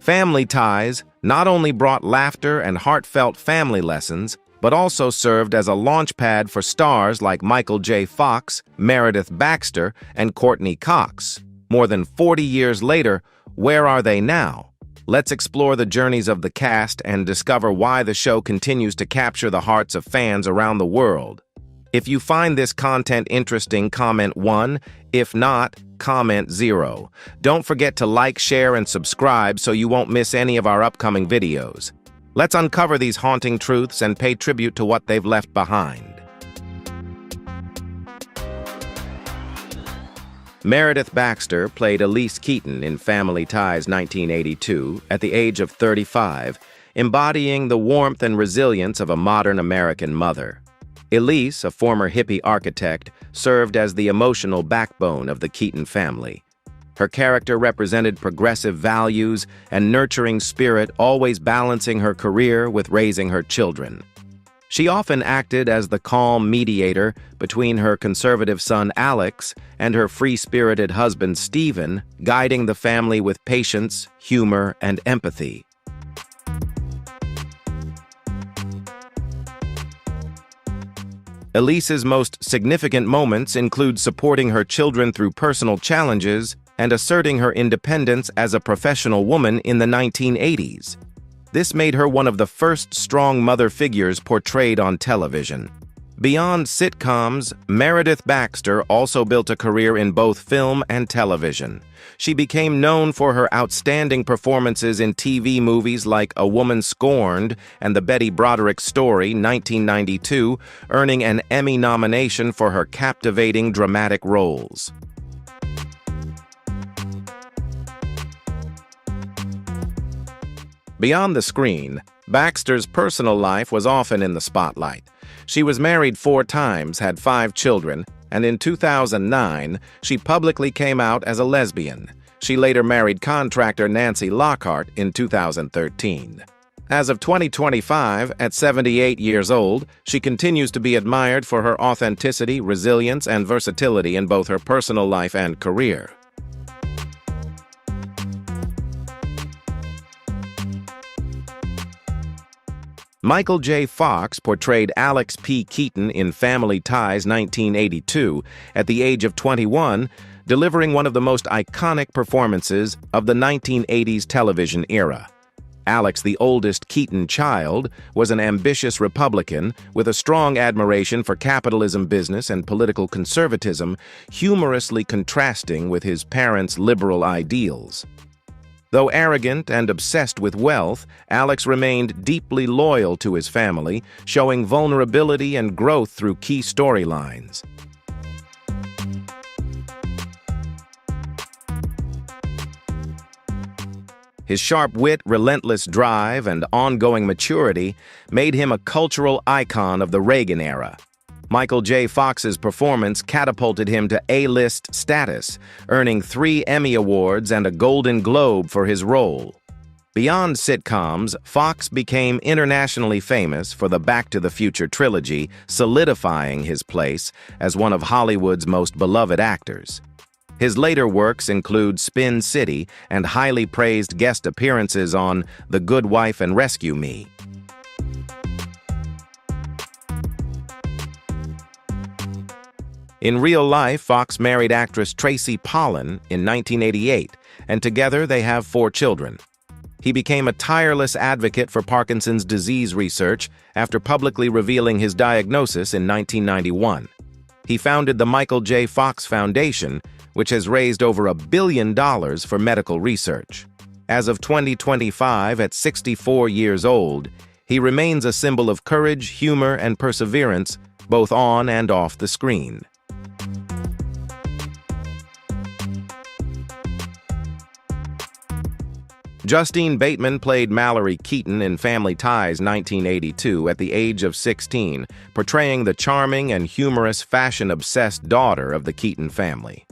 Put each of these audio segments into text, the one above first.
Family Ties not only brought laughter and heartfelt family lessons, but also served as a launchpad for stars like Michael J. Fox, Meredith Baxter, and Courtney Cox. More than 40 years later, where are they now? Let's explore the journeys of the cast and discover why the show continues to capture the hearts of fans around the world. If you find this content interesting, comment 1. If not, comment 0. Don't forget to like, share, and subscribe so you won't miss any of our upcoming videos. Let's uncover these haunting truths and pay tribute to what they've left behind. Meredith Baxter played Elise Keaton in Family Ties 1982 at the age of 35, embodying the warmth and resilience of a modern American mother. Elise, a former hippie architect, served as the emotional backbone of the Keaton family. Her character represented progressive values and nurturing spirit, always balancing her career with raising her children. She often acted as the calm mediator between her conservative son Alex and her free-spirited husband Stephen, guiding the family with patience, humor, and empathy. Elise's most significant moments include supporting her children through personal challenges and asserting her independence as a professional woman in the 1980s. This made her one of the first strong mother figures portrayed on television. Beyond sitcoms, Meredith Baxter also built a career in both film and television. She became known for her outstanding performances in TV movies like A Woman Scorned and The Betty Broderick Story, 1992, earning an Emmy nomination for her captivating dramatic roles. Beyond the screen, Baxter's personal life was often in the spotlight. She was married 4 times, had 5 children, and in 2009, she publicly came out as a lesbian. She later married contractor Nancy Lockhart in 2013. As of 2025, at 78 years old, she continues to be admired for her authenticity, resilience, and versatility in both her personal life and career. Michael J. Fox portrayed Alex P. Keaton in Family Ties 1982 at the age of 21, delivering one of the most iconic performances of the 1980s television era. Alex, the oldest Keaton child, was an ambitious Republican with a strong admiration for capitalism, business, and political conservatism, humorously contrasting with his parents' liberal ideals. Though arrogant and obsessed with wealth, Alex remained deeply loyal to his family, showing vulnerability and growth through key storylines. His sharp wit, relentless drive, and ongoing maturity made him a cultural icon of the Reagan era. Michael J. Fox's performance catapulted him to A-list status, earning 3 Emmy Awards and a Golden Globe for his role. Beyond sitcoms, Fox became internationally famous for the Back to the Future trilogy, solidifying his place as one of Hollywood's most beloved actors. His later works include Spin City and highly praised guest appearances on The Good Wife and Rescue Me. In real life, Fox married actress Tracy Pollan in 1988, and together they have 4 children. He became a tireless advocate for Parkinson's disease research after publicly revealing his diagnosis in 1991. He founded the Michael J. Fox Foundation, which has raised over $1 billion for medical research. As of 2025, at 64 years old, he remains a symbol of courage, humor, and perseverance, both on and off the screen. Justine Bateman played Mallory Keaton in Family Ties 1982 at the age of 16, portraying the charming and humorous fashion-obsessed daughter of the Keaton family.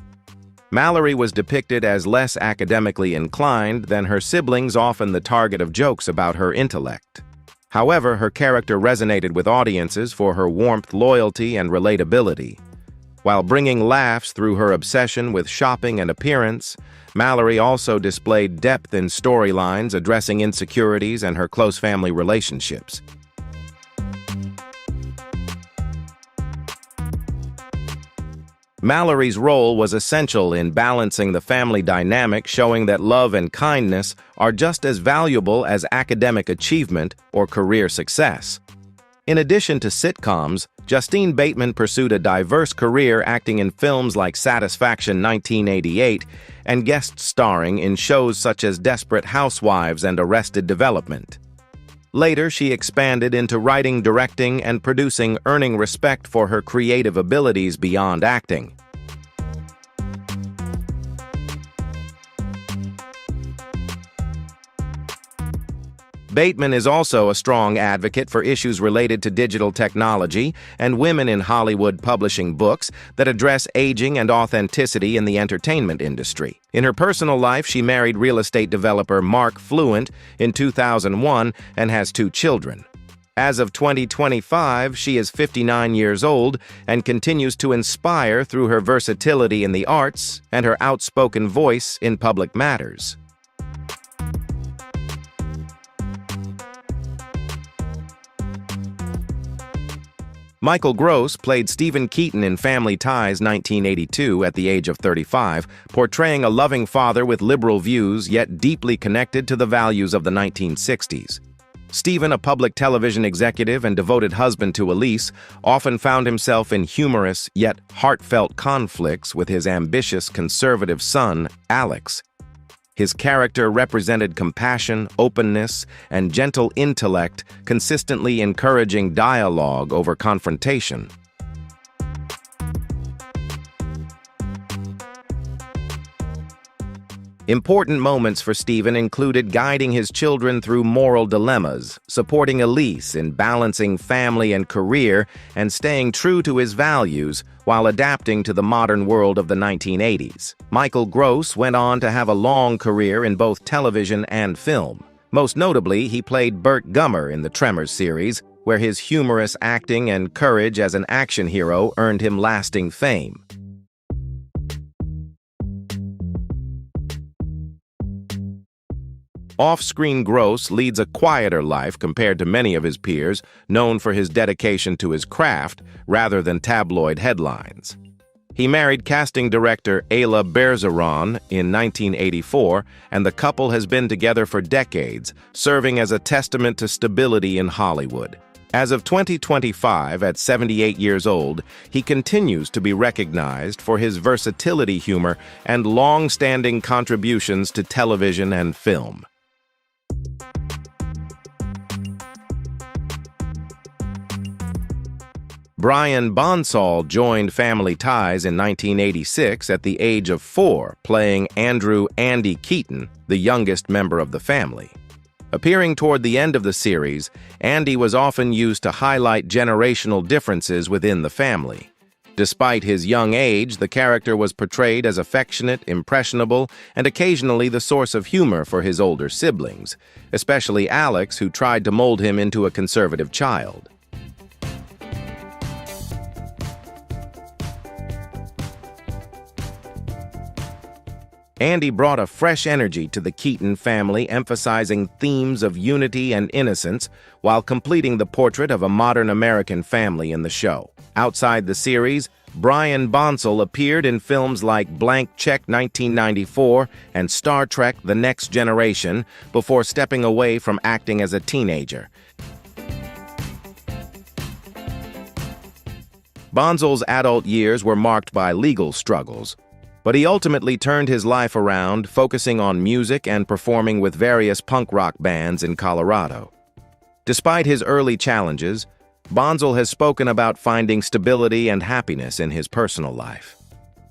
Mallory was depicted as less academically inclined than her siblings, often the target of jokes about her intellect. However, her character resonated with audiences for her warmth, loyalty, and relatability. While bringing laughs through her obsession with shopping and appearance, Mallory also displayed depth in storylines addressing insecurities and her close family relationships. Mallory's role was essential in balancing the family dynamic, showing that love and kindness are just as valuable as academic achievement or career success. In addition to sitcoms, Justine Bateman pursued a diverse career acting in films like Satisfaction 1988 and guest starring in shows such as Desperate Housewives and Arrested Development. Later, she expanded into writing, directing, and producing, earning respect for her creative abilities beyond acting. Bateman is also a strong advocate for issues related to digital technology and women in Hollywood, publishing books that address aging and authenticity in the entertainment industry. In her personal life, she married real estate developer Mark Fluent in 2001 and has 2 children. As of 2025, she is 59 years old and continues to inspire through her versatility in the arts and her outspoken voice in public matters. Michael Gross played Stephen Keaton in Family Ties 1982 at the age of 35, portraying a loving father with liberal views yet deeply connected to the values of the 1960s. Stephen, a public television executive and devoted husband to Elise, often found himself in humorous yet heartfelt conflicts with his ambitious conservative son, Alex. His character represented compassion, openness, and gentle intellect, consistently encouraging dialogue over confrontation. Important moments for Stephen included guiding his children through moral dilemmas, supporting Elise in balancing family and career, and staying true to his values while adapting to the modern world of the 1980s. Michael Gross went on to have a long career in both television and film. Most notably, he played Burt Gummer in the Tremors series, where his humorous acting and courage as an action hero earned him lasting fame. Off-screen, Gross leads a quieter life compared to many of his peers, known for his dedication to his craft rather than tabloid headlines. He married casting director Ayla Bergeron in 1984, and the couple has been together for decades, serving as a testament to stability in Hollywood. As of 2025, at 78 years old, he continues to be recognized for his versatility, humor, and long-standing contributions to television and film. Brian Bonsall joined Family Ties in 1986 at the age of 4, playing Andrew "Andy" Keaton, the youngest member of the family. Appearing toward the end of the series, Andy was often used to highlight generational differences within the family. Despite his young age, the character was portrayed as affectionate, impressionable, and occasionally the source of humor for his older siblings, especially Alex, who tried to mold him into a conservative child. Andy brought a fresh energy to the Keaton family, emphasizing themes of unity and innocence while completing the portrait of a modern American family in the show. Outside the series, Brian Bonsall appeared in films like Blank Check 1994 and Star Trek: The Next Generation before stepping away from acting as a teenager. Bonsall's adult years were marked by legal struggles, but he ultimately turned his life around, focusing on music and performing with various punk rock bands in Colorado. Despite his early challenges, Bonsall has spoken about finding stability and happiness in his personal life.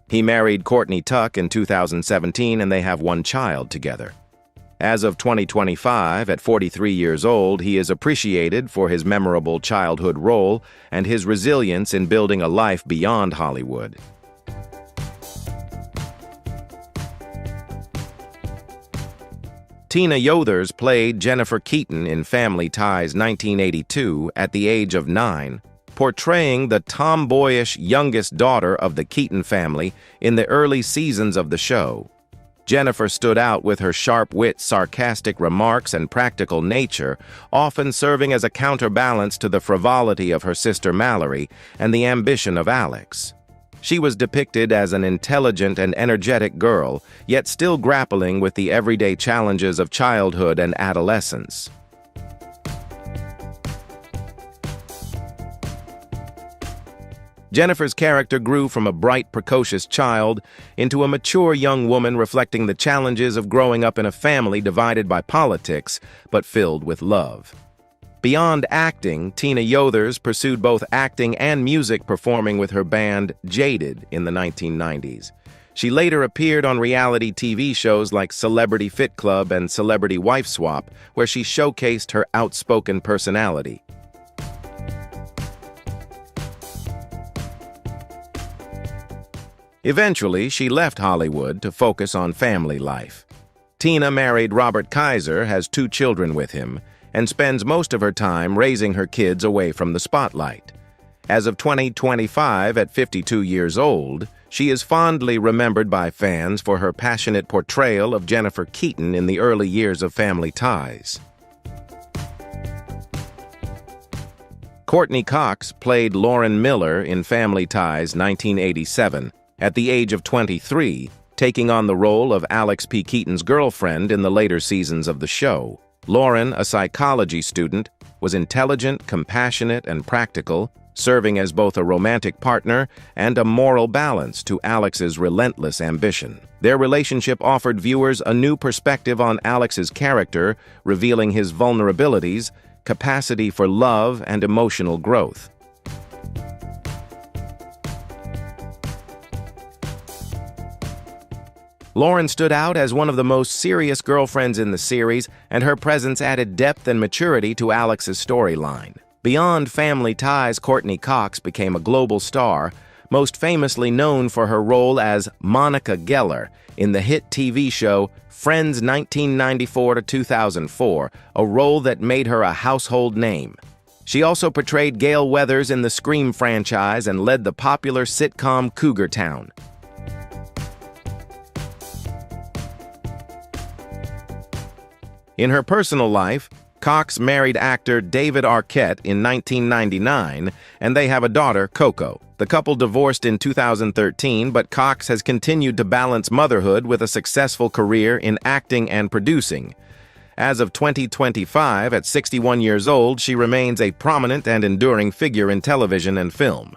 He married Courtney Tuck in 2017, and they have 1 child together. As of 2025, at 43 years old, he is appreciated for his memorable childhood role and his resilience in building a life beyond Hollywood. Tina Yothers played Jennifer Keaton in Family Ties 1982 at the age of 9, portraying the tomboyish youngest daughter of the Keaton family in the early seasons of the show. Jennifer stood out with her sharp wit, sarcastic remarks, and practical nature, often serving as a counterbalance to the frivolity of her sister Mallory and the ambition of Alex. She was depicted as an intelligent and energetic girl, yet still grappling with the everyday challenges of childhood and adolescence. Jennifer's character grew from a bright, precocious child into a mature young woman reflecting the challenges of growing up in a family divided by politics, but filled with love. Beyond acting, Tina Yothers pursued both acting and music, performing with her band Jaded in the 1990s. She later appeared on reality TV shows like Celebrity Fit Club and Celebrity Wife Swap, where she showcased her outspoken personality. Eventually, she left Hollywood to focus on family life. Tina married Robert Kaiser, has 2 children with him, and spends most of her time raising her kids away from the spotlight. As of 2025, at 52 years old, she is fondly remembered by fans for her passionate portrayal of Jennifer Keaton in the early years of Family Ties. Courtney Cox played Lauren Miller in Family Ties 1987, at the age of 23, taking on the role of Alex P. Keaton's girlfriend in the later seasons of the show. Lauren, a psychology student, was intelligent, compassionate, and practical, serving as both a romantic partner and a moral balance to Alex's relentless ambition. Their relationship offered viewers a new perspective on Alex's character, revealing his vulnerabilities, capacity for love, and emotional growth. Lauren stood out as one of the most serious girlfriends in the series, and her presence added depth and maturity to Alex's storyline. Beyond Family Ties, Courtney Cox became a global star, most famously known for her role as Monica Geller in the hit TV show Friends 1994 to 2004, a role that made her a household name. She also portrayed Gale Weathers in the Scream franchise and led the popular sitcom Cougar Town. In her personal life, Cox married actor David Arquette in 1999, and they have a daughter, Coco. The couple divorced in 2013, but Cox has continued to balance motherhood with a successful career in acting and producing. As of 2025, at 61 years old, she remains a prominent and enduring figure in television and film.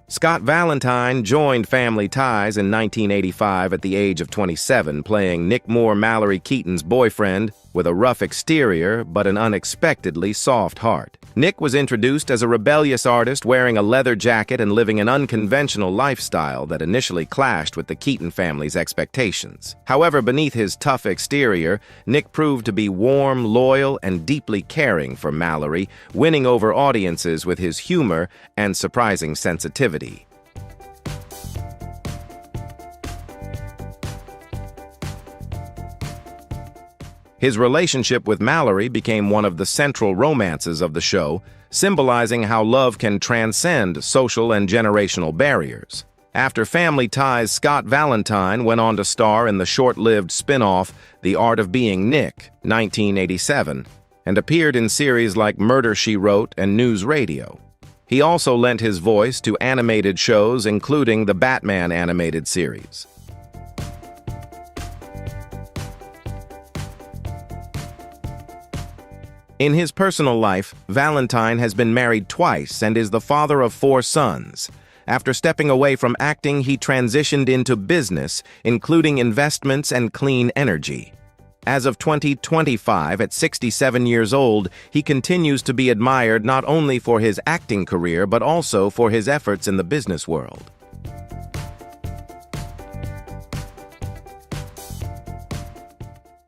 Scott Valentine joined Family Ties in 1985 at the age of 27, playing Nick Moore, Mallory Keaton's boyfriend, with a rough exterior but an unexpectedly soft heart. Nick was introduced as a rebellious artist wearing a leather jacket and living an unconventional lifestyle that initially clashed with the Keaton family's expectations. However, beneath his tough exterior, Nick proved to be warm, loyal, and deeply caring for Mallory, winning over audiences with his humor and surprising sensitivity. His relationship with Mallory became one of the central romances of the show, symbolizing how love can transcend social and generational barriers. After Family Ties, Scott Valentine went on to star in the short-lived spin-off The Art of Being Nick, 1987, and appeared in series like Murder, She Wrote and News Radio. He also lent his voice to animated shows, including the Batman animated series. In his personal life, Valentine has been married twice and is the father of 4 sons. After stepping away from acting, he transitioned into business, including investments and clean energy. As of 2025, at 67 years old, he continues to be admired not only for his acting career but also for his efforts in the business world.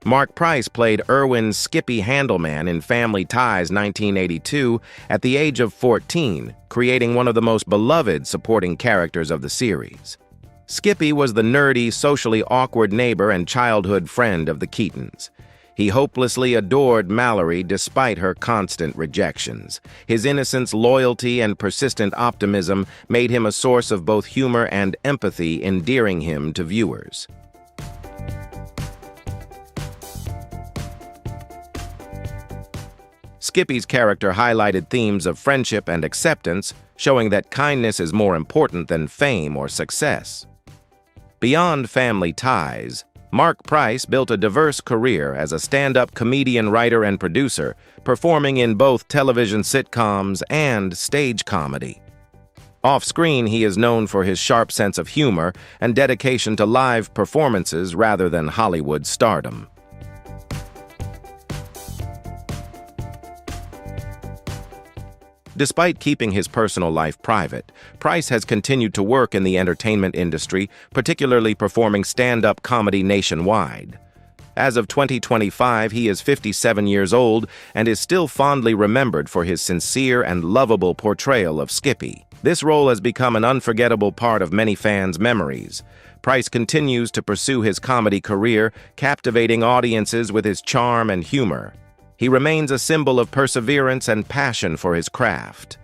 Mark Price played Irwin Skippy Handelman in Family Ties 1982 at the age of 14, creating one of the most beloved supporting characters of the series. Skippy was the nerdy, socially awkward neighbor and childhood friend of the Keatons. He hopelessly adored Mallory despite her constant rejections. His innocence, loyalty, and persistent optimism made him a source of both humor and empathy, endearing him to viewers. Skippy's character highlighted themes of friendship and acceptance, showing that kindness is more important than fame or success. Beyond family ties, Mark Price built a diverse career as a stand-up comedian, writer, and producer, performing in both television sitcoms and stage comedy. Off-screen, he is known for his sharp sense of humor and dedication to live performances rather than Hollywood stardom. Despite keeping his personal life private, Price has continued to work in the entertainment industry, particularly performing stand-up comedy nationwide. As of 2025, he is 57 years old and is still fondly remembered for his sincere and lovable portrayal of Skippy. This role has become an unforgettable part of many fans' memories. Price continues to pursue his comedy career, captivating audiences with his charm and humor. He remains a symbol of perseverance and passion for his craft.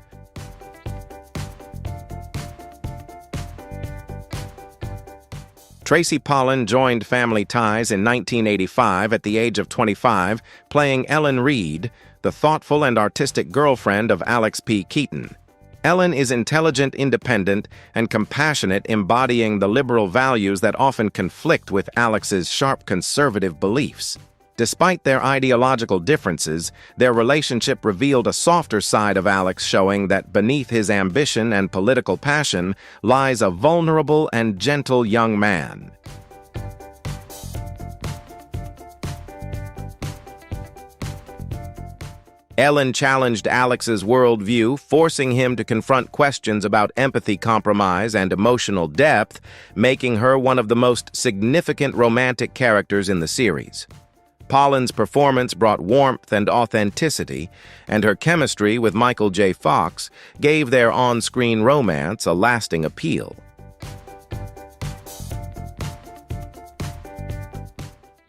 Tracy Pollan joined Family Ties in 1985 at the age of 25, playing Ellen Reed, the thoughtful and artistic girlfriend of Alex P. Keaton. Ellen is intelligent, independent, and compassionate, embodying the liberal values that often conflict with Alex's sharp conservative beliefs. Despite their ideological differences, their relationship revealed a softer side of Alex, showing that beneath his ambition and political passion lies a vulnerable and gentle young man. Ellen challenged Alex's worldview, forcing him to confront questions about empathy, compromise, and emotional depth, making her one of the most significant romantic characters in the series. Pollan's performance brought warmth and authenticity, and her chemistry with Michael J. Fox gave their on-screen romance a lasting appeal.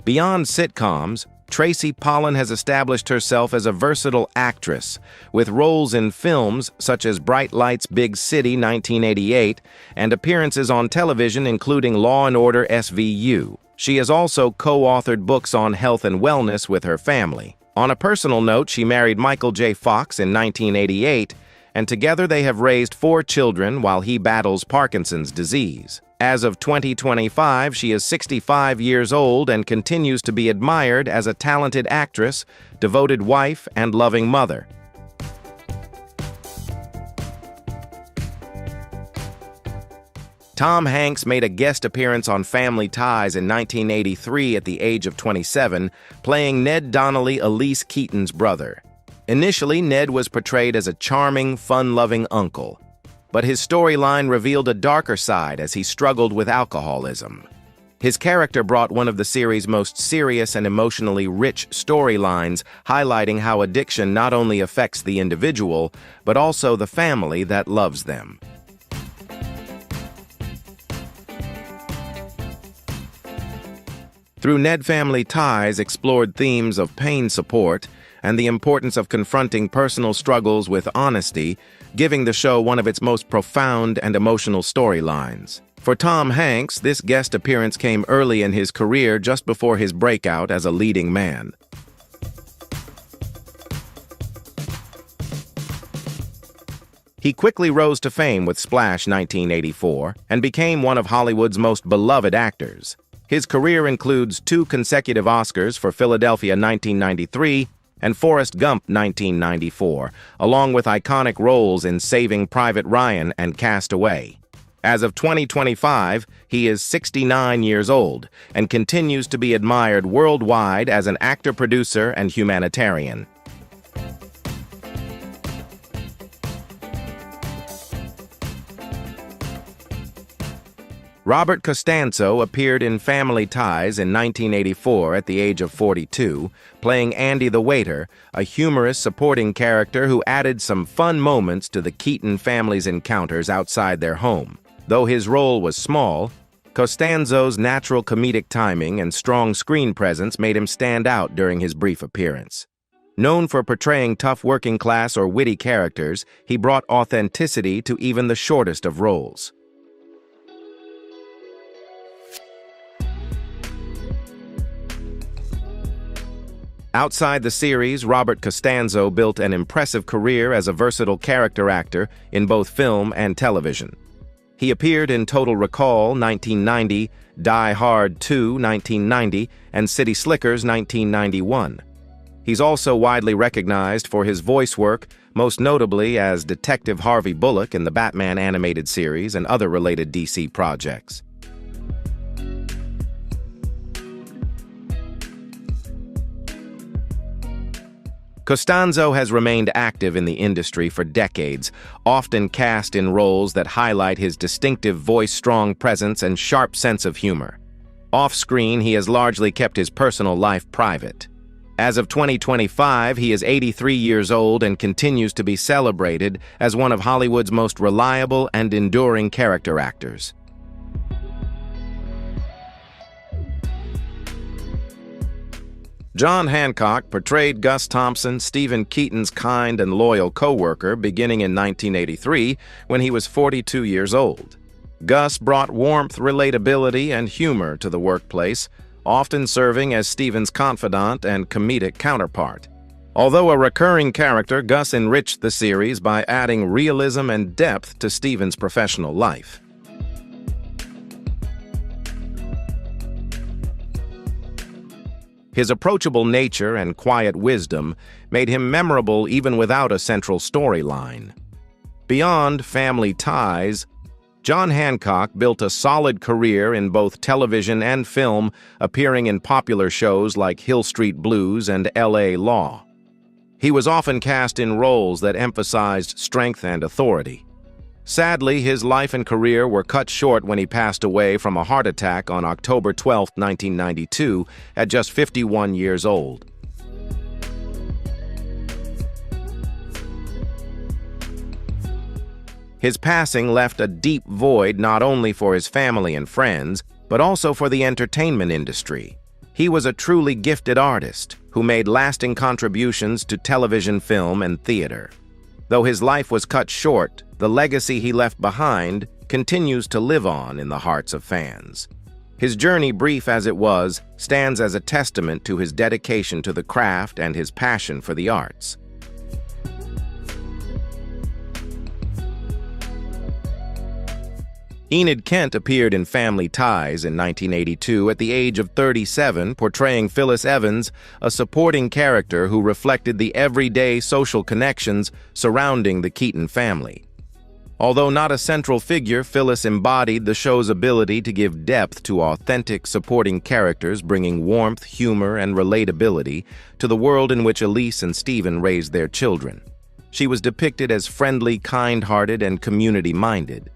Beyond sitcoms, Tracy Pollan has established herself as a versatile actress, with roles in films such as Bright Lights, Big City, 1988, and appearances on television including Law & Order SVU. She has also co-authored books on health and wellness with her family. On a personal note, she married Michael J. Fox in 1988, and together they have raised 4 children while he battles Parkinson's disease. As of 2025, she is 65 years old and continues to be admired as a talented actress, devoted wife, and loving mother. Tom Hanks made a guest appearance on Family Ties in 1983 at the age of 27, playing Ned Donnelly, Elise Keaton's brother. Initially, Ned was portrayed as a charming, fun-loving uncle, but his storyline revealed a darker side as he struggled with alcoholism. His character brought one of the series' most serious and emotionally rich storylines, highlighting how addiction not only affects the individual, but also the family that loves them. Through Ned Family Ties explored themes of pain support and the importance of confronting personal struggles with honesty, giving the show one of its most profound and emotional storylines. For Tom Hanks, this guest appearance came early in his career, just before his breakout as a leading man. He quickly rose to fame with Splash 1984 and became one of Hollywood's most beloved actors. His career includes 2 consecutive Oscars for Philadelphia 1993 and Forrest Gump 1994, along with iconic roles in Saving Private Ryan and Cast Away. As of 2025, he is 69 years old and continues to be admired worldwide as an actor, producer, and humanitarian. Robert Costanzo appeared in Family Ties in 1984 at the age of 42, playing Andy the waiter, a humorous supporting character who added some fun moments to the Keaton family's encounters outside their home. Though his role was small, Costanzo's natural comedic timing and strong screen presence made him stand out during his brief appearance. Known for portraying tough working-class or witty characters, he brought authenticity to even the shortest of roles. Outside the series, Robert Costanzo built an impressive career as a versatile character actor in both film and television. He appeared in Total Recall 1990, Die Hard 2 1990, and City Slickers 1991. He's also widely recognized for his voice work, most notably as Detective Harvey Bullock in the Batman animated series and other related DC projects. Costanzo has remained active in the industry for decades, often cast in roles that highlight his distinctive voice, strong presence, and sharp sense of humor. Off-screen, he has largely kept his personal life private. As of 2025, he is 83 years old and continues to be celebrated as one of Hollywood's most reliable and enduring character actors. John Hancock portrayed Gus Thompson, Stephen Keaton's kind and loyal co-worker, beginning in 1983 when he was 42 years old. Gus brought warmth, relatability, and humor to the workplace, often serving as Stephen's confidant and comedic counterpart. Although a recurring character, Gus enriched the series by adding realism and depth to Stephen's professional life. His approachable nature and quiet wisdom made him memorable even without a central storyline. Beyond family ties, John Hancock built a solid career in both television and film, appearing in popular shows like Hill Street Blues and L.A. Law. He was often cast in roles that emphasized strength and authority. Sadly, his life and career were cut short when he passed away from a heart attack on October 12, 1992, at just 51 years old. His passing left a deep void not only for his family and friends, but also for the entertainment industry. He was a truly gifted artist who made lasting contributions to television, film, and theater. Though his life was cut short, the legacy he left behind continues to live on in the hearts of fans. His journey, brief as it was, stands as a testament to his dedication to the craft and his passion for the arts. Enid Kent appeared in Family Ties in 1982 at the age of 37, portraying Phyllis Evans, a supporting character who reflected the everyday social connections surrounding the Keaton family. Although not a central figure, Phyllis embodied the show's ability to give depth to authentic supporting characters, bringing warmth, humor, and relatability to the world in which Elise and Stephen raised their children. She was depicted as friendly, kind-hearted, and community-minded.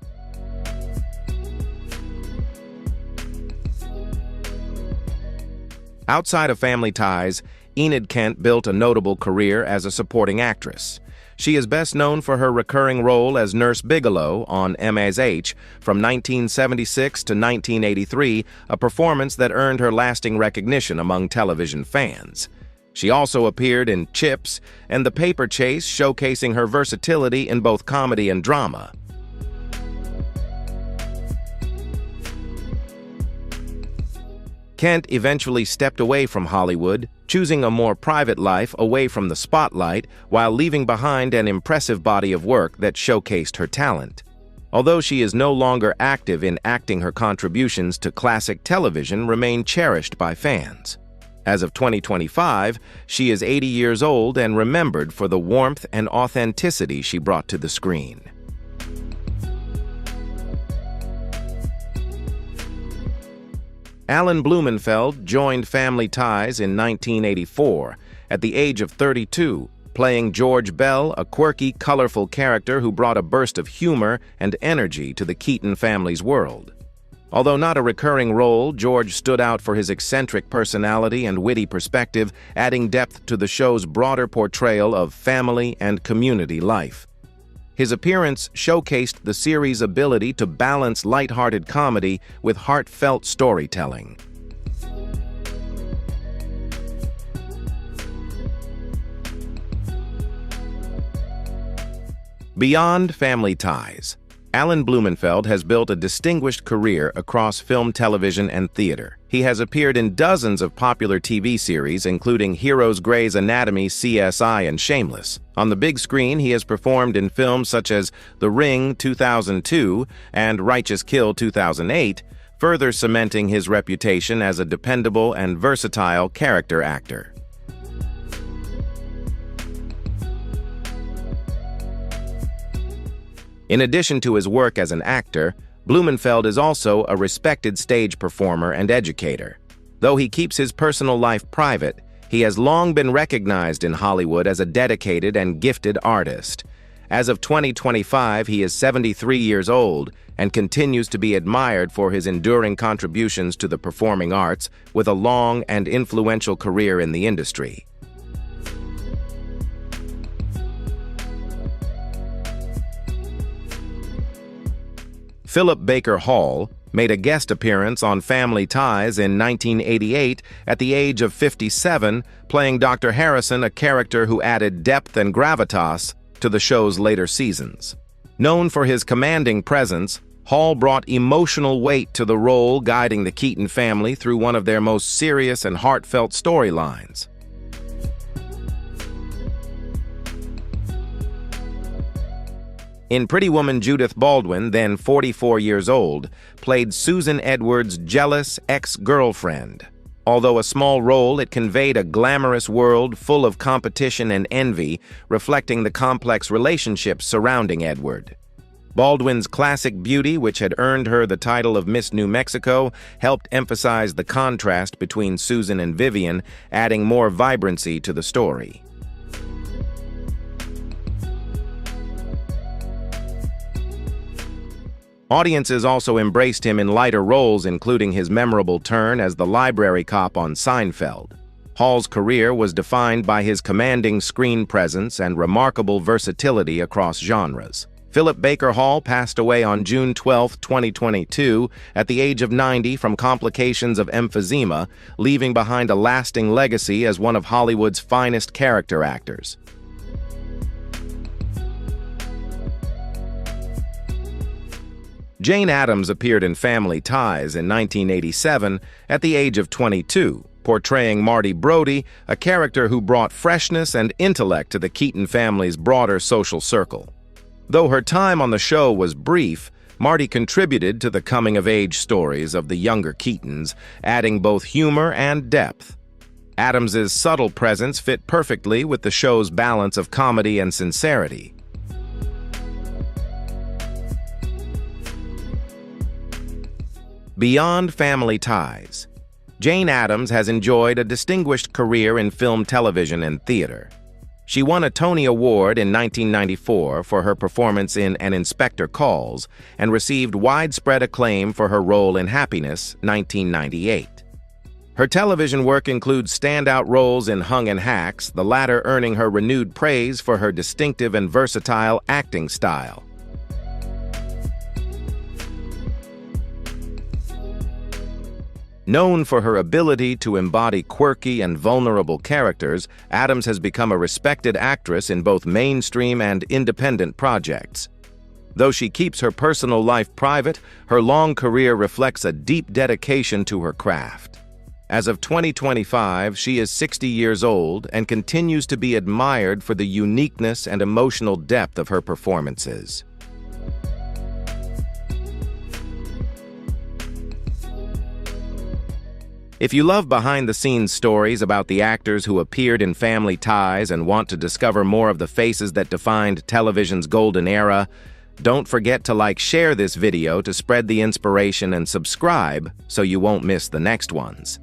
Outside of Family Ties, Enid Kent built a notable career as a supporting actress. She is best known for her recurring role as Nurse Bigelow on M.S.H. from 1976 to 1983, a performance that earned her lasting recognition among television fans. She also appeared in Chips and The Paper Chase, showcasing her versatility in both comedy and drama. Kent eventually stepped away from Hollywood, choosing a more private life away from the spotlight while leaving behind an impressive body of work that showcased her talent. Although she is no longer active in acting, her contributions to classic television remain cherished by fans. As of 2025, she is 80 years old and remembered for the warmth and authenticity she brought to the screen. Alan Blumenfeld joined Family Ties in 1984, at the age of 32, playing George Bell, a quirky, colorful character who brought a burst of humor and energy to the Keaton family's world. Although not a recurring role, George stood out for his eccentric personality and witty perspective, adding depth to the show's broader portrayal of family and community life. His appearance showcased the series' ability to balance lighthearted comedy with heartfelt storytelling. Beyond family ties, Alan Blumenfeld has built a distinguished career across film, television, and theater. He has appeared in dozens of popular TV series, including Heroes, Grey's Anatomy, CSI, and Shameless. On the big screen, he has performed in films such as The Ring 2002 and Righteous Kill 2008, further cementing his reputation as a dependable and versatile character actor. In addition to his work as an actor, Blumenfeld is also a respected stage performer and educator. Though he keeps his personal life private, he has long been recognized in Hollywood as a dedicated and gifted artist. As of 2025, he is 73 years old and continues to be admired for his enduring contributions to the performing arts, with a long and influential career in the industry. Philip Baker Hall made a guest appearance on Family Ties in 1988 at the age of 57, playing Dr. Harrison, a character who added depth and gravitas to the show's later seasons. Known for his commanding presence, Hall brought emotional weight to the role, guiding the Keaton family through one of their most serious and heartfelt storylines. In Pretty Woman, Judith Baldwin, then 44 years old, played Susan Edwards' jealous ex-girlfriend. Although a small role, it conveyed a glamorous world full of competition and envy, reflecting the complex relationships surrounding Edward. Baldwin's classic beauty, which had earned her the title of Miss New Mexico, helped emphasize the contrast between Susan and Vivian, adding more vibrancy to the story. Audiences also embraced him in lighter roles, including his memorable turn as the library cop on Seinfeld. Hall's career was defined by his commanding screen presence and remarkable versatility across genres. Philip Baker Hall passed away on June 12, 2022, at the age of 90 from complications of emphysema, leaving behind a lasting legacy as one of Hollywood's finest character actors. Jane Addams appeared in Family Ties in 1987 at the age of 22, portraying Marty Brody, a character who brought freshness and intellect to the Keaton family's broader social circle. Though her time on the show was brief, Marty contributed to the coming-of-age stories of the younger Keatons, adding both humor and depth. Addams's subtle presence fit perfectly with the show's balance of comedy and sincerity. Beyond Family Ties, Jane Addams has enjoyed a distinguished career in film, television, and theater. She won a Tony Award in 1994 for her performance in An Inspector Calls and received widespread acclaim for her role in Happiness, 1998. Her television work includes standout roles in Hung and Hacks, the latter earning her renewed praise for her distinctive and versatile acting style. Known for her ability to embody quirky and vulnerable characters, Addams has become a respected actress in both mainstream and independent projects. Though she keeps her personal life private, her long career reflects a deep dedication to her craft. As of 2025, she is 60 years old and continues to be admired for the uniqueness and emotional depth of her performances. If you love behind-the-scenes stories about the actors who appeared in Family Ties and want to discover more of the faces that defined television's golden era, don't forget to share this video to spread the inspiration, and subscribe so you won't miss the next ones.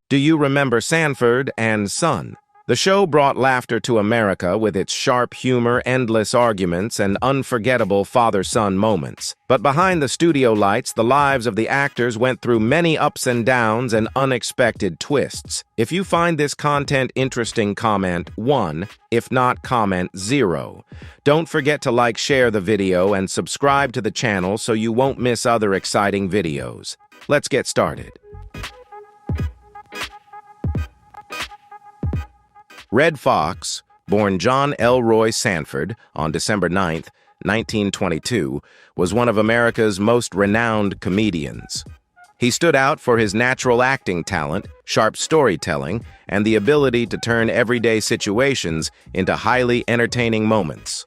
Do you remember Sanford and Son? The show brought laughter to America with its sharp humor, endless arguments, and unforgettable father-son moments. But behind the studio lights, the lives of the actors went through many ups and downs and unexpected twists. If you find this content interesting, comment 1. If not, comment 0. Don't forget to like, share the video, and subscribe to the channel so you won't miss other exciting videos. Let's get started. Redd Foxx, born John Elroy Sanford on December 9, 1922, was one of America's most renowned comedians. He stood out for his natural acting talent, sharp storytelling, and the ability to turn everyday situations into highly entertaining moments.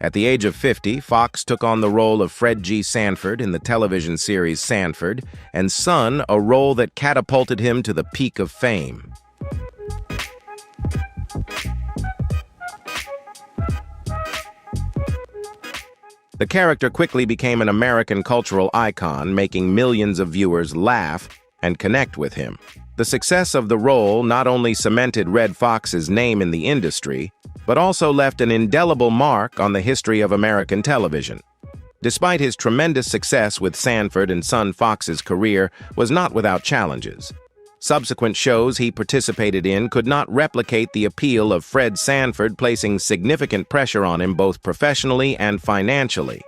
At the age of 50, Foxx took on the role of Fred G. Sanford in the television series Sanford and Son, a role that catapulted him to the peak of fame. The character quickly became an American cultural icon, making millions of viewers laugh and connect with him. The success of the role not only cemented Redd Foxx's name in the industry, but also left an indelible mark on the history of American television. Despite his tremendous success with Sanford and Son, Foxx's career was not without challenges. Subsequent shows he participated in could not replicate the appeal of Fred Sanford, placing significant pressure on him both professionally and financially.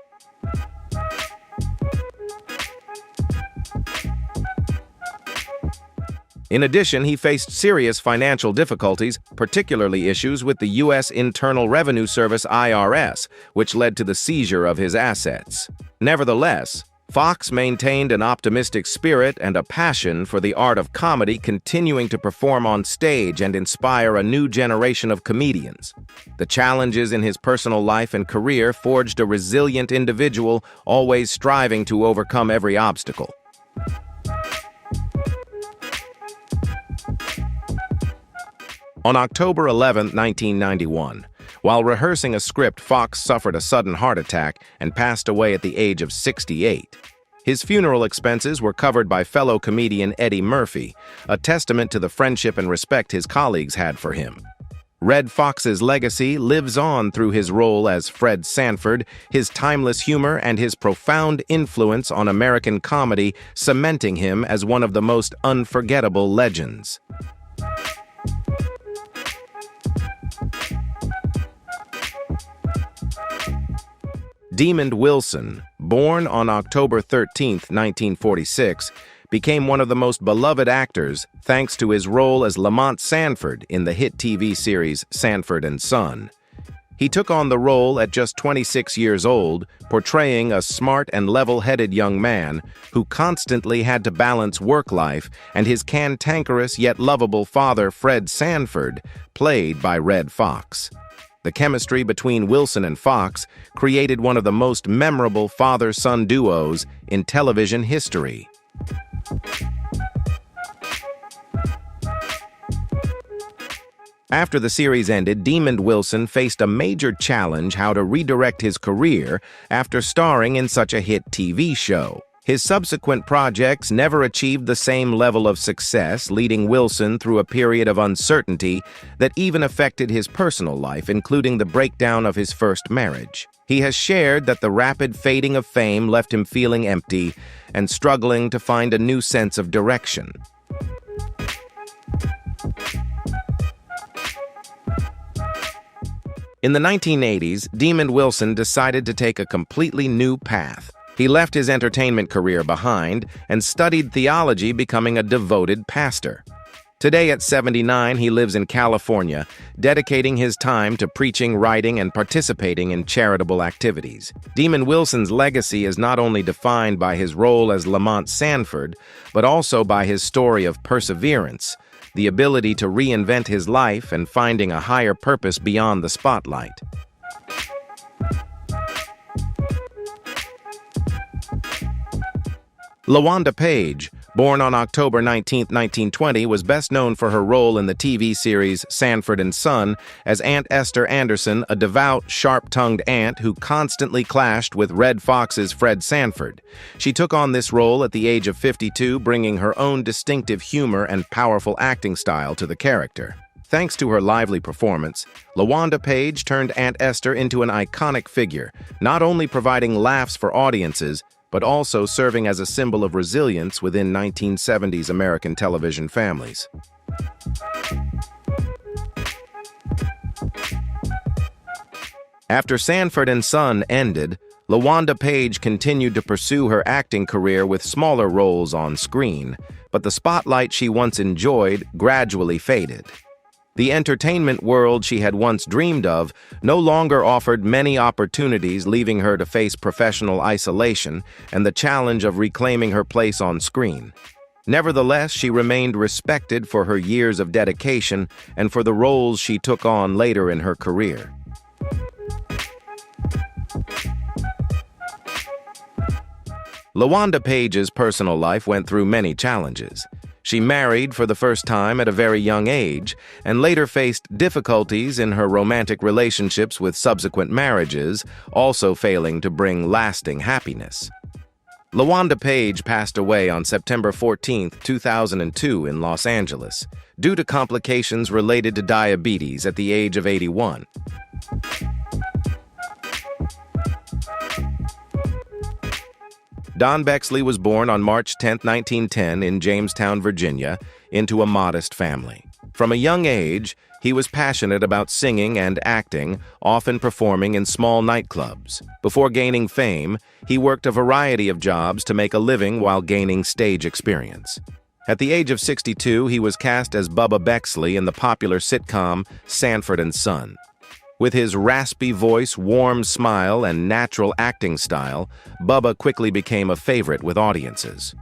In addition, he faced serious financial difficulties, particularly issues with the U.S. Internal Revenue Service (IRS), which led to the seizure of his assets. Nevertheless, Foxx maintained an optimistic spirit and a passion for the art of comedy, continuing to perform on stage and inspire a new generation of comedians. The challenges in his personal life and career forged a resilient individual, always striving to overcome every obstacle. On October 11, 1991, while rehearsing a script, Foxx suffered a sudden heart attack and passed away at the age of 68. His funeral expenses were covered by fellow comedian Eddie Murphy, a testament to the friendship and respect his colleagues had for him. Redd Foxx's legacy lives on through his role as Fred Sanford, his timeless humor, and his profound influence on American comedy, cementing him as one of the most unforgettable legends. Demond Wilson, born on October 13, 1946, became one of the most beloved actors thanks to his role as Lamont Sanford in the hit TV series Sanford and Son. He took on the role at just 26 years old, portraying a smart and level-headed young man who constantly had to balance work life and his cantankerous yet lovable father, Fred Sanford, played by Redd Foxx. The chemistry between Wilson and Foxx created one of the most memorable father-son duos in television history. After the series ended, Demond Wilson faced a major challenge: how to redirect his career after starring in such a hit TV show. His subsequent projects never achieved the same level of success, leading Wilson through a period of uncertainty that even affected his personal life, including the breakdown of his first marriage. He has shared that the rapid fading of fame left him feeling empty and struggling to find a new sense of direction. In the 1980s, Demond Wilson decided to take a completely new path. He left his entertainment career behind and studied theology, becoming a devoted pastor. Today, at 79, he lives in California, dedicating his time to preaching, writing, and participating in charitable activities. Demond Wilson's legacy is not only defined by his role as Lamont Sanford, but also by his story of perseverance, the ability to reinvent his life and finding a higher purpose beyond the spotlight. LaWanda Page, born on October 19, 1920, was best known for her role in the TV series Sanford and Son as Aunt Esther Anderson, a devout, sharp-tongued aunt who constantly clashed with Redd Foxx's Fred Sanford. She took on this role at the age of 52, bringing her own distinctive humor and powerful acting style to the character. Thanks to her lively performance, LaWanda Page turned Aunt Esther into an iconic figure, not only providing laughs for audiences, but also serving as a symbol of resilience within 1970s American television families. After Sanford and Son ended, LaWanda Page continued to pursue her acting career with smaller roles on screen, but the spotlight she once enjoyed gradually faded. The entertainment world she had once dreamed of no longer offered many opportunities, leaving her to face professional isolation and the challenge of reclaiming her place on screen. Nevertheless, she remained respected for her years of dedication and for the roles she took on later in her career. LaWanda Page's personal life went through many challenges. She married for the first time at a very young age and later faced difficulties in her romantic relationships with subsequent marriages, also failing to bring lasting happiness. LaWanda Page passed away on September 14, 2002 in Los Angeles, due to complications related to diabetes at the age of 81. Don Bexley was born on March 10, 1910 in Jamestown, Virginia, into a modest family. From a young age, he was passionate about singing and acting, often performing in small nightclubs. Before gaining fame, he worked a variety of jobs to make a living while gaining stage experience. At the age of 62, he was cast as Bubba Bexley in the popular sitcom Sanford and Son. With his raspy voice, warm smile, and natural acting style, Bubba quickly became a favorite with audiences.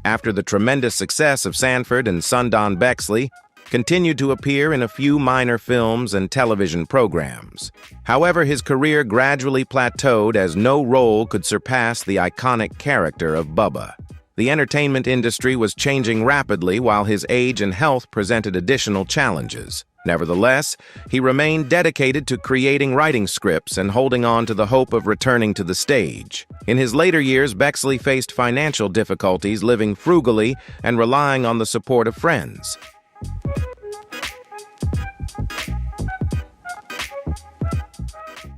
After the tremendous success of Sanford and Son, Don Bexley continued to appear in a few minor films and television programs. However, his career gradually plateaued as no role could surpass the iconic character of Bubba. The entertainment industry was changing rapidly while his age and health presented additional challenges. Nevertheless, he remained dedicated to creating writing scripts and holding on to the hope of returning to the stage. In his later years, Bexley faced financial difficulties, living frugally and relying on the support of friends.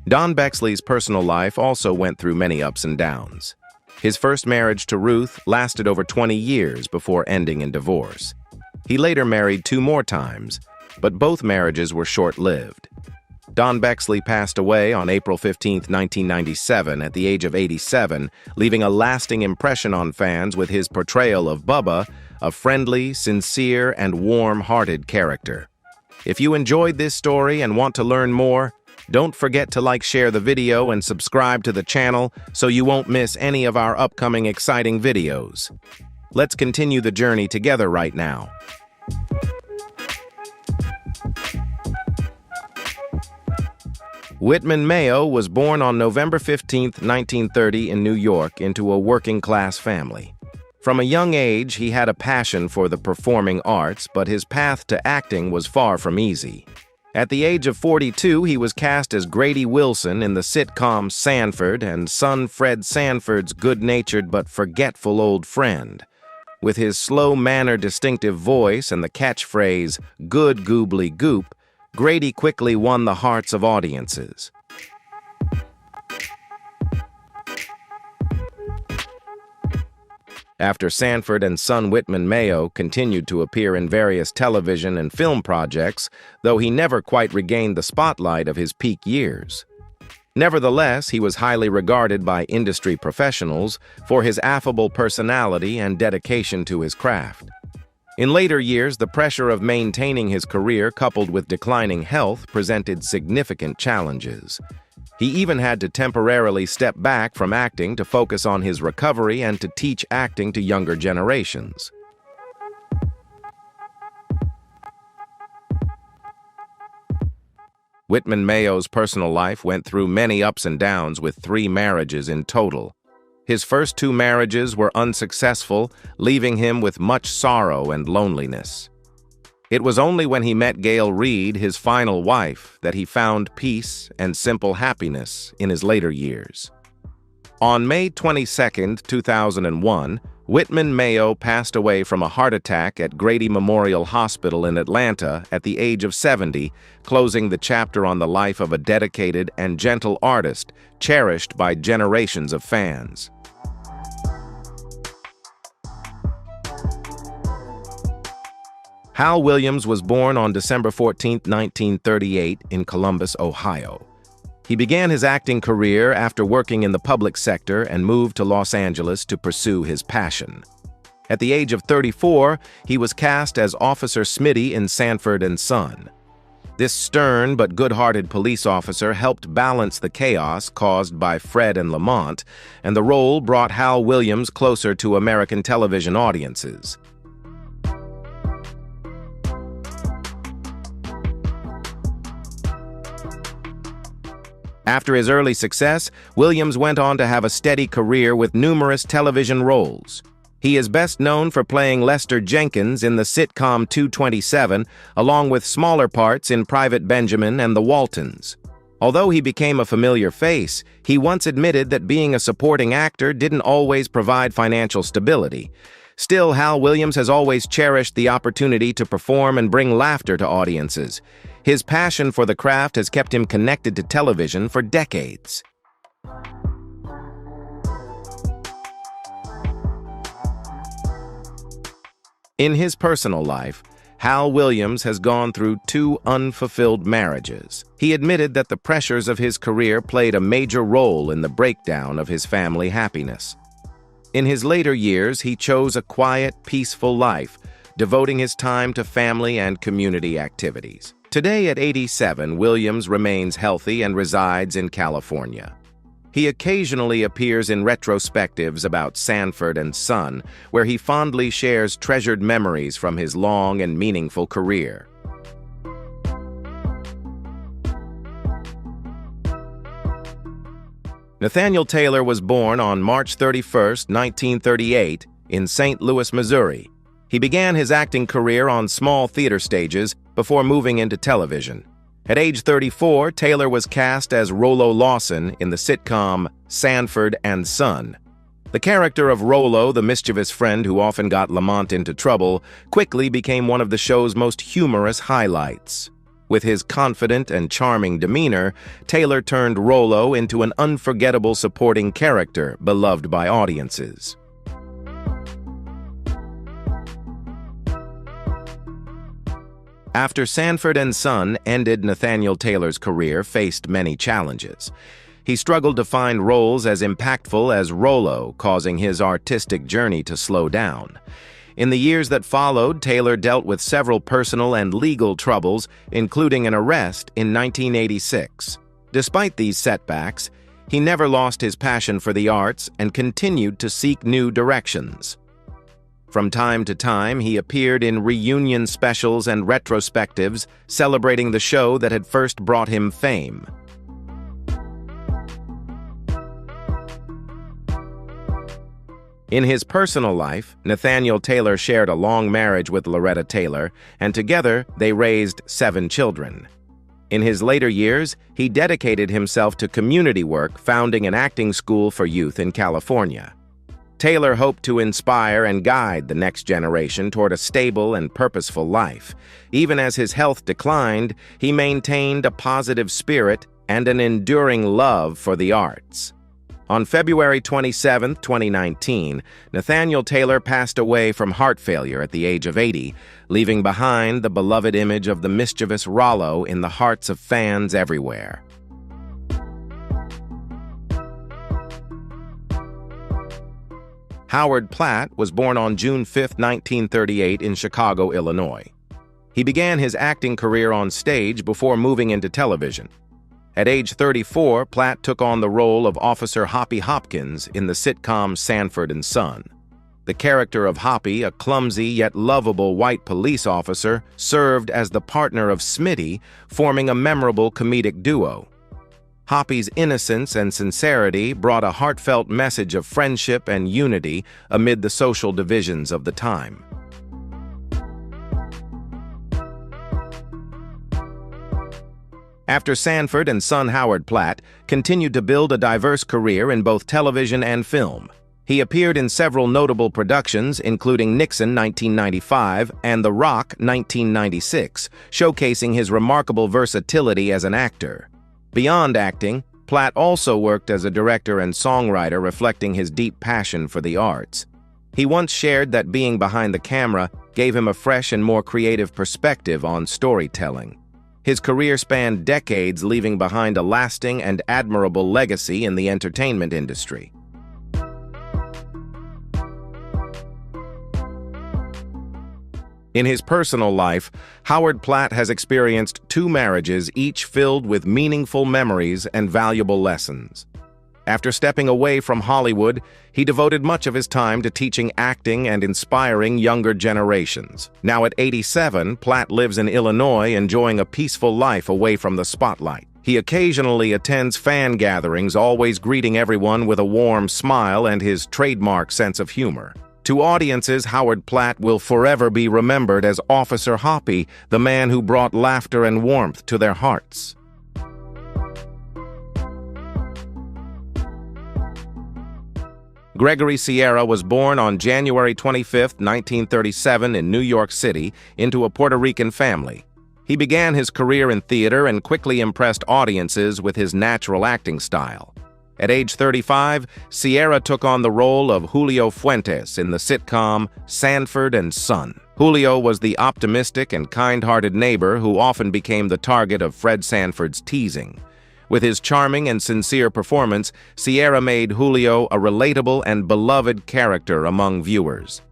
Don Bexley's personal life also went through many ups and downs. His first marriage to Ruth lasted over 20 years before ending in divorce. He later married 2 more times, but both marriages were short-lived. Don Bexley passed away on April 15, 1997, at the age of 87, leaving a lasting impression on fans with his portrayal of Bubba, a friendly, sincere, and warm-hearted character. If you enjoyed this story and want to learn more, don't forget to like, share the video, and subscribe to the channel so you won't miss any of our upcoming exciting videos. Let's continue the journey together right now. Whitman Mayo was born on November 15, 1930 in New York into a working-class family. From a young age, he had a passion for the performing arts, but his path to acting was far from easy. At the age of 42, he was cast as Grady Wilson in the sitcom Sanford and Son, Fred Sanford's good-natured but forgetful old friend. With his slow-mannered distinctive voice and the catchphrase, "Good goobly goop," Grady quickly won the hearts of audiences. After Sanford and Son, Whitman Mayo continued to appear in various television and film projects, though he never quite regained the spotlight of his peak years. Nevertheless, he was highly regarded by industry professionals for his affable personality and dedication to his craft. In later years, the pressure of maintaining his career coupled with declining health presented significant challenges. He even had to temporarily step back from acting to focus on his recovery and to teach acting to younger generations. Whitman Mayo's personal life went through many ups and downs with 3 marriages in total. His first 2 marriages were unsuccessful, leaving him with much sorrow and loneliness. It was only when he met Gail Reed, his final wife, that he found peace and simple happiness in his later years. On May 22, 2001, Whitman Mayo passed away from a heart attack at Grady Memorial Hospital in Atlanta at the age of 70, closing the chapter on the life of a dedicated and gentle artist cherished by generations of fans. Hal Williams was born on December 14, 1938, in Columbus, Ohio. He began his acting career after working in the public sector and moved to Los Angeles to pursue his passion. At the age of 34, he was cast as Officer Smitty in Sanford & Son. This stern but good-hearted police officer helped balance the chaos caused by Fred and Lamont, and the role brought Hal Williams closer to American television audiences. After his early success, Williams went on to have a steady career with numerous television roles. He is best known for playing Lester Jenkins in the sitcom 227, along with smaller parts in Private Benjamin and The Waltons. Although he became a familiar face, he once admitted that being a supporting actor didn't always provide financial stability. Still, Hal Williams has always cherished the opportunity to perform and bring laughter to audiences. His passion for the craft has kept him connected to television for decades. In his personal life, Hal Williams has gone through 2 unfulfilled marriages. He admitted that the pressures of his career played a major role in the breakdown of his family happiness. In his later years, he chose a quiet, peaceful life, devoting his time to family and community activities. Today at 87, Williams remains healthy and resides in California. He occasionally appears in retrospectives about Sanford & Son, where he fondly shares treasured memories from his long and meaningful career. Nathaniel Taylor was born on March 31, 1938, in St. Louis, Missouri. He began his acting career on small theater stages before moving into television. At age 34, Taylor was cast as Rollo Lawson in the sitcom Sanford & Son. The character of Rollo, the mischievous friend who often got Lamont into trouble, quickly became one of the show's most humorous highlights. With his confident and charming demeanor, Taylor turned Rollo into an unforgettable supporting character beloved by audiences. After Sanford & Son ended, Nathaniel Taylor's career faced many challenges. He struggled to find roles as impactful as Rollo, causing his artistic journey to slow down. In the years that followed, Taylor dealt with several personal and legal troubles, including an arrest in 1986. Despite these setbacks, he never lost his passion for the arts and continued to seek new directions. From time to time, he appeared in reunion specials and retrospectives celebrating the show that had first brought him fame. In his personal life, Nathaniel Taylor shared a long marriage with Loretta Taylor, and together they raised 7 children. In his later years, he dedicated himself to community work, founding an acting school for youth in California. Taylor hoped to inspire and guide the next generation toward a stable and purposeful life. Even as his health declined, he maintained a positive spirit and an enduring love for the arts. On February 27, 2019, Nathaniel Taylor passed away from heart failure at the age of 80, leaving behind the beloved image of the mischievous Rollo in the hearts of fans everywhere. Howard Platt was born on June 5, 1938 in Chicago, Illinois. He began his acting career on stage before moving into television. At age 34, Platt took on the role of Officer Hoppy Hopkins in the sitcom Sanford & Son. The character of Hoppy, a clumsy yet lovable white police officer, served as the partner of Smitty, forming a memorable comedic duo. Hoppy's innocence and sincerity brought a heartfelt message of friendship and unity amid the social divisions of the time. After Sanford & Son, Howard Platt continued to build a diverse career in both television and film. He appeared in several notable productions, including Nixon 1995 and The Rock 1996, showcasing his remarkable versatility as an actor. Beyond acting, Platt also worked as a director and songwriter, reflecting his deep passion for the arts. He once shared that being behind the camera gave him a fresh and more creative perspective on storytelling. His career spanned decades, leaving behind a lasting and admirable legacy in the entertainment industry. In his personal life, Howard Platt has experienced 2 marriages, each filled with meaningful memories and valuable lessons. After stepping away from Hollywood, he devoted much of his time to teaching acting and inspiring younger generations. Now at 87, Platt lives in Illinois, enjoying a peaceful life away from the spotlight. He occasionally attends fan gatherings, always greeting everyone with a warm smile and his trademark sense of humor. To audiences, Howard Platt will forever be remembered as Officer Hoppy, the man who brought laughter and warmth to their hearts. Gregory Sierra was born on January 25, 1937 in New York City into a Puerto Rican family. He began his career in theater and quickly impressed audiences with his natural acting style. At age 35, Sierra took on the role of Julio Fuentes in the sitcom Sanford and Son. Julio was the optimistic and kind-hearted neighbor who often became the target of Fred Sanford's teasing. With his charming and sincere performance, Sierra made Julio a relatable and beloved character among viewers.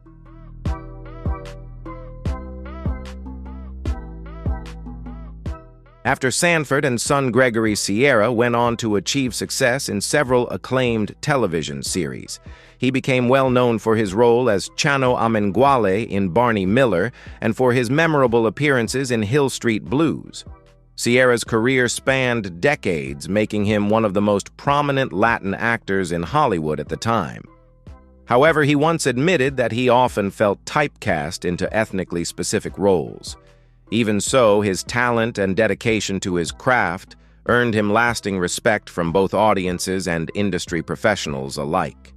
After Sanford and Son, Gregory Sierra went on to achieve success in several acclaimed television series. He became well known for his role as Chano Amenguale in Barney Miller and for his memorable appearances in Hill Street Blues. Sierra's career spanned decades, making him one of the most prominent Latin actors in Hollywood at the time. However, he once admitted that he often felt typecast into ethnically specific roles. Even so, his talent and dedication to his craft earned him lasting respect from both audiences and industry professionals alike.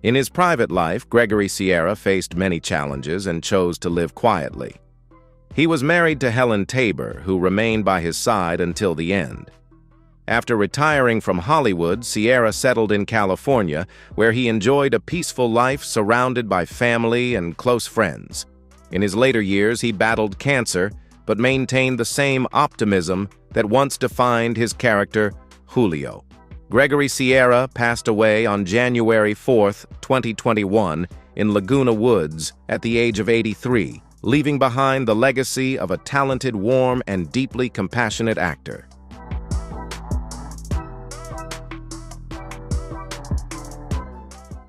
In his private life, Gregory Sierra faced many challenges and chose to live quietly. He was married to Helen Tabor, who remained by his side until the end. After retiring from Hollywood, Sierra settled in California, where he enjoyed a peaceful life surrounded by family and close friends. In his later years, he battled cancer, but maintained the same optimism that once defined his character, Julio. Gregory Sierra passed away on January 4, 2021, in Laguna Woods at the age of 83, leaving behind the legacy of a talented, warm, and deeply compassionate actor.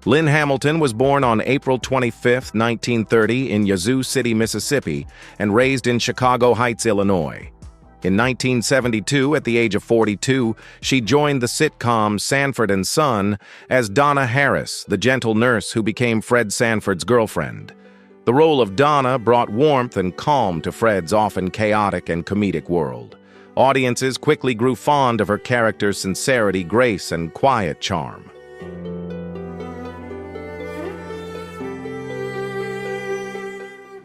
Lynn Hamilton was born on April 25, 1930 in Yazoo City, Mississippi, and raised in Chicago Heights, Illinois. In 1972, at the age of 42, she joined the sitcom Sanford and Son as Donna Harris, the gentle nurse who became Fred Sanford's girlfriend. The role of Donna brought warmth and calm to Fred's often chaotic and comedic world. Audiences quickly grew fond of her character's sincerity, grace, and quiet charm.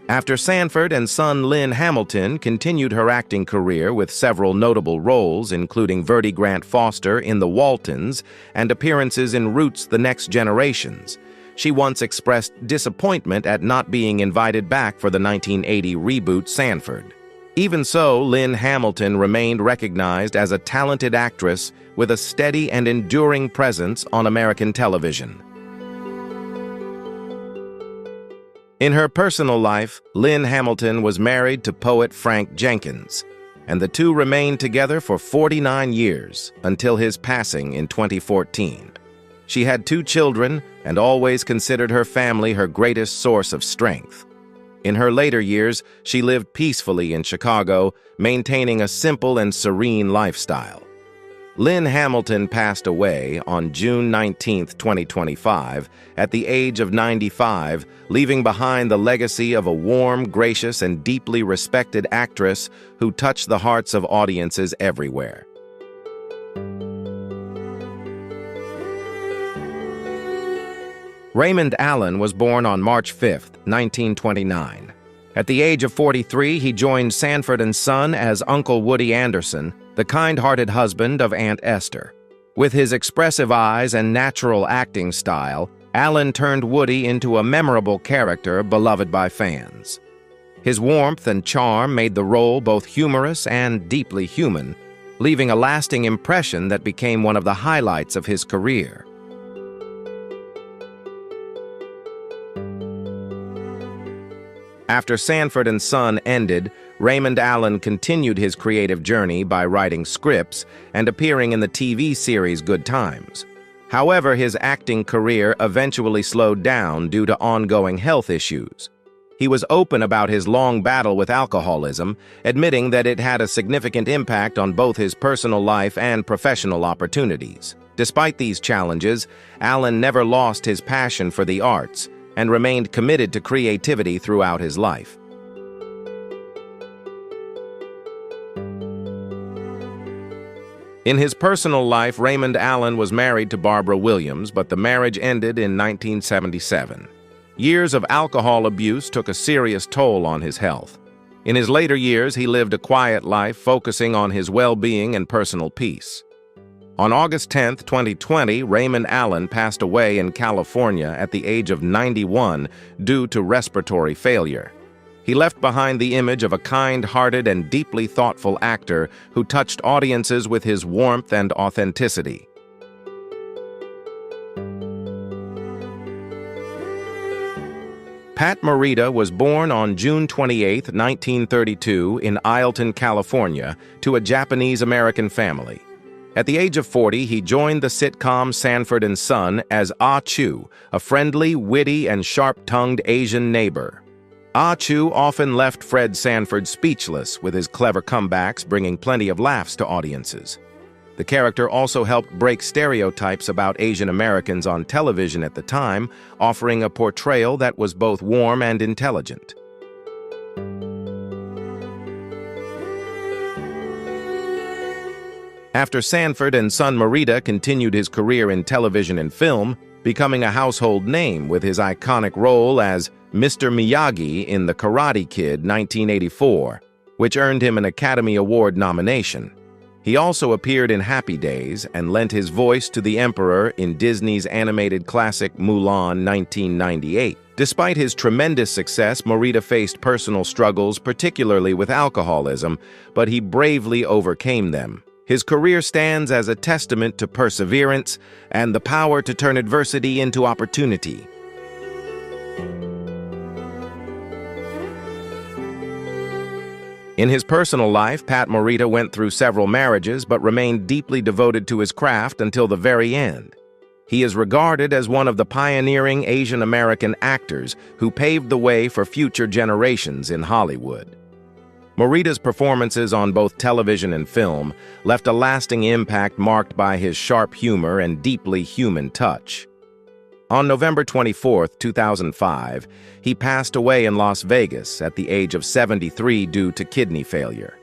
After Sanford and Son, Lynn Hamilton continued her acting career with several notable roles, including Verdi Grant Foster in The Waltons and appearances in Roots: The Next Generations. She once expressed disappointment at not being invited back for the 1980 reboot Sanford. Even so, Lynn Hamilton remained recognized as a talented actress with a steady and enduring presence on American television. In her personal life, Lynn Hamilton was married to poet Frank Jenkins, and the two remained together for 49 years until his passing in 2014. She had 2 children and always considered her family her greatest source of strength. In her later years, she lived peacefully in Chicago, maintaining a simple and serene lifestyle. Lynn Hamilton passed away on June 19, 2025, at the age of 95, leaving behind the legacy of a warm, gracious, and deeply respected actress who touched the hearts of audiences everywhere. Raymond Allen was born on March 5, 1929. At the age of 43, he joined Sanford & Son as Uncle Woody Anderson, the kind-hearted husband of Aunt Esther. With his expressive eyes and natural acting style, Allen turned Woody into a memorable character beloved by fans. His warmth and charm made the role both humorous and deeply human, leaving a lasting impression that became one of the highlights of his career. After Sanford & Son ended, Raymond Allen continued his creative journey by writing scripts and appearing in the TV series Good Times. However, his acting career eventually slowed down due to ongoing health issues. He was open about his long battle with alcoholism, admitting that it had a significant impact on both his personal life and professional opportunities. Despite these challenges, Allen never lost his passion for the arts and remained committed to creativity throughout his life. In his personal life, Raymond Allen was married to Barbara Williams, but the marriage ended in 1977. Years of alcohol abuse took a serious toll on his health. In his later years, he lived a quiet life, focusing on his well-being and personal peace. On August 10, 2020, Raymond Allen passed away in California at the age of 91 due to respiratory failure. He left behind the image of a kind-hearted and deeply thoughtful actor who touched audiences with his warmth and authenticity. Pat Morita was born on June 28, 1932, in Ileton, California, to a Japanese-American family. At the age of 40, he joined the sitcom Sanford & Son as Ah Chu, a friendly, witty, and sharp-tongued Asian neighbor. Ah Chu often left Fred Sanford speechless with his clever comebacks, bringing plenty of laughs to audiences. The character also helped break stereotypes about Asian Americans on television at the time, offering a portrayal that was both warm and intelligent. After Sanford & Son, Morita continued his career in television and film, becoming a household name with his iconic role as Mr. Miyagi in The Karate Kid 1984, which earned him an Academy Award nomination. He also appeared in Happy Days and lent his voice to the Emperor in Disney's animated classic Mulan 1998. Despite his tremendous success, Morita faced personal struggles, particularly with alcoholism, but he bravely overcame them. His career stands as a testament to perseverance and the power to turn adversity into opportunity. In his personal life, Pat Morita went through several marriages but remained deeply devoted to his craft until the very end. He is regarded as one of the pioneering Asian American actors who paved the way for future generations in Hollywood. Morita's performances on both television and film left a lasting impact marked by his sharp humor and deeply human touch. On November 24, 2005, he passed away in Las Vegas at the age of 73 due to kidney failure.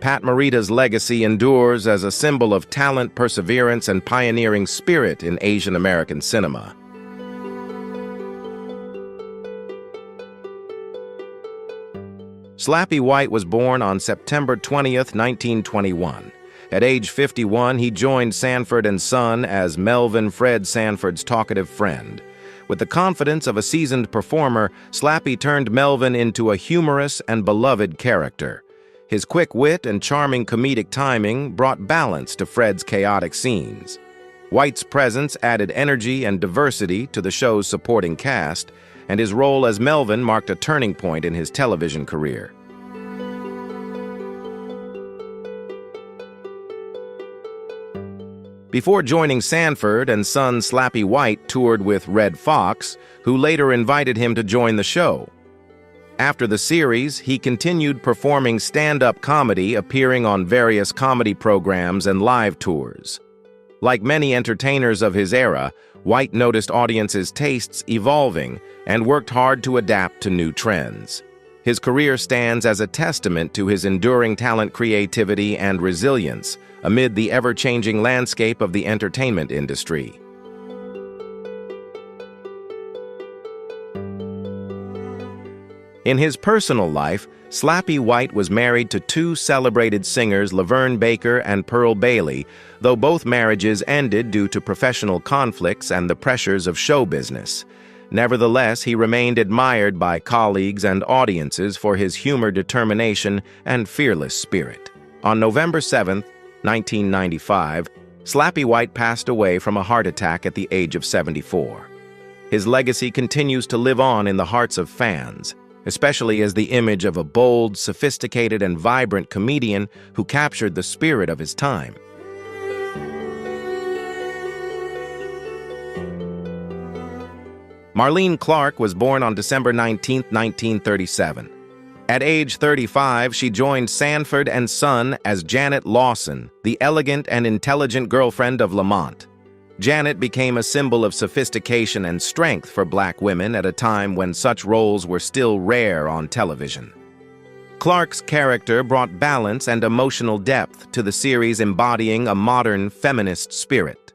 Pat Morita's legacy endures as a symbol of talent, perseverance, and pioneering spirit in Asian American cinema. Slappy White was born on September 20, 1921. At age 51, he joined Sanford & Son as Melvin Fred Sanford's talkative friend. With the confidence of a seasoned performer, Slappy turned Melvin into a humorous and beloved character. His quick wit and charming comedic timing brought balance to Fred's chaotic scenes. White's presence added energy and diversity to the show's supporting cast, and his role as Melvin marked a turning point in his television career. Before joining Sanford & Son, Slappy White toured with Redd Foxx, who later invited him to join the show. After the series, he continued performing stand-up comedy, appearing on various comedy programs and live tours. Like many entertainers of his era, White noticed audiences' tastes evolving and worked hard to adapt to new trends. His career stands as a testament to his enduring talent, creativity, and resilience amid the ever-changing landscape of the entertainment industry. In his personal life, Slappy White was married to two celebrated singers, Laverne Baker and Pearl Bailey, though both marriages ended due to professional conflicts and the pressures of show business. Nevertheless, he remained admired by colleagues and audiences for his humor, determination, and fearless spirit. On November 7, 1995, Slappy White passed away from a heart attack at the age of 74. His legacy continues to live on in the hearts of fans, especially as the image of a bold, sophisticated, and vibrant comedian who captured the spirit of his time. Marlene Clark was born on December 19, 1937. At age 35, she joined Sanford and Son as Janet Lawson, the elegant and intelligent girlfriend of Lamont. Janet became a symbol of sophistication and strength for Black women at a time when such roles were still rare on television. Clark's character brought balance and emotional depth to the series, embodying a modern feminist spirit.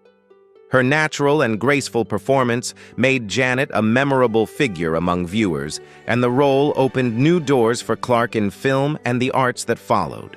Her natural and graceful performance made Janet a memorable figure among viewers, and the role opened new doors for Clark in film and the arts that followed.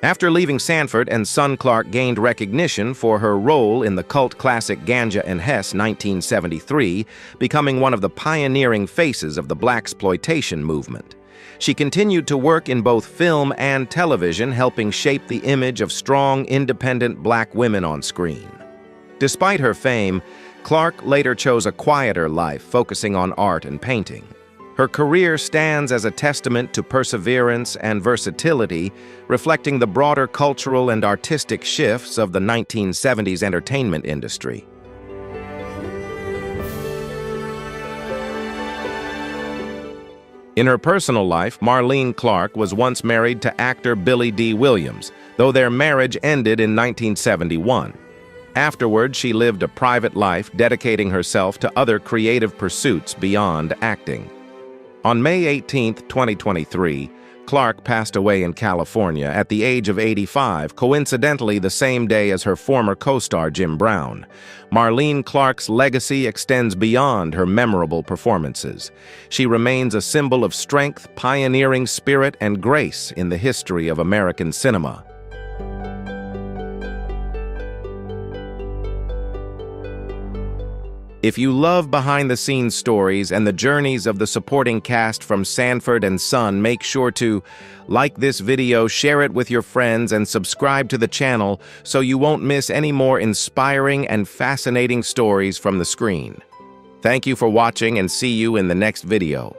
After leaving Sanford and Son, Clark gained recognition for her role in the cult classic Ganja and Hess 1973, becoming one of the pioneering faces of the blaxploitation movement. She continued to work in both film and television, helping shape the image of strong, independent Black women on screen. Despite her fame, Clark later chose a quieter life, focusing on art and painting. Her career stands as a testament to perseverance and versatility, reflecting the broader cultural and artistic shifts of the 1970s entertainment industry. In her personal life, Marlene Clark was once married to actor Billy D. Williams, though their marriage ended in 1971. Afterward, she lived a private life, dedicating herself to other creative pursuits beyond acting. On May 18, 2023, Clark passed away in California at the age of 85, coincidentally the same day as her former co-star Jim Brown. Marlene Clark's legacy extends beyond her memorable performances. She remains a symbol of strength, pioneering spirit, and grace in the history of American cinema. If you love behind-the-scenes stories and the journeys of the supporting cast from Sanford and Son, make sure to like this video, share it with your friends, and subscribe to the channel so you won't miss any more inspiring and fascinating stories from the screen. Thank you for watching, and see you in the next video.